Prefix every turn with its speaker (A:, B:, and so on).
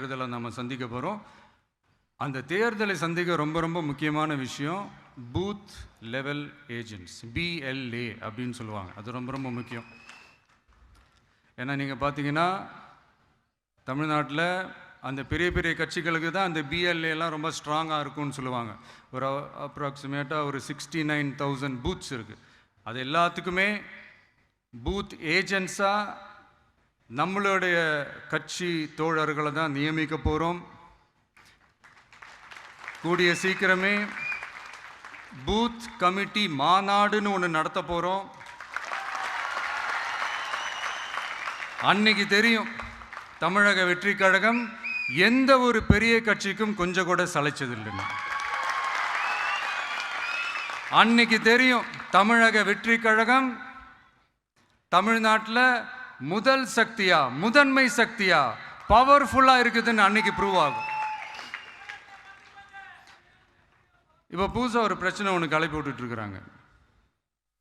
A: தேர்தலை நம்ம சந்திக்க போகிறோம். அந்த தேர்தலை சந்திக்க ரொம்ப ரொம்ப முக்கியமான விஷயம் பூத் லெவல் ஏஜென்ட்ஸ், BLA அப்படின்னு சொல்லுவாங்க. அது ரொம்ப ரொம்ப முக்கியம். ஏன்னா நீங்கள் பார்த்தீங்கன்னா தமிழ்நாட்டில் அந்த பெரிய பெரிய கட்சிகளுக்கு தான் அந்த BLAலாம் ரொம்ப ஸ்ட்ராங்காக இருக்கும்னு சொல்லுவாங்க. ஒரு அப்ராக்சிமேட்டாக ஒரு 69,000 பூத்ஸ் இருக்குது. அது எல்லாத்துக்குமே பூத் ஏஜென்ட்ஸாக நம்மளுடைய கட்சி தோழர்களை தான் நியமிக்க போகிறோம். கூடிய சீக்கிரமே பூத் கமிட்டி மாநாடுன்னு ஒன்று நடத்த போகிறோம். அன்னைக்கு தெரியும் தமிழக வெற்றி கழகம் எந்த ஒரு பெரிய கட்சிக்கும் கொஞ்சம் கூட சளைச்சதில்லைன்னு. அன்னைக்கு தெரியும் தமிழக வெற்றி கழகம் தமிழ்நாட்டில் முதல் சக்தியா, முதன்மை சக்தியா, பவர்ஃபுல்லாக இருக்குதுன்னு அன்னைக்கு ப்ரூவ் ஆகும். இப்போ புதுசாக ஒரு பிரச்சனை ஒன்று கிளப்பி விட்டுட்டு இருக்கிறாங்க.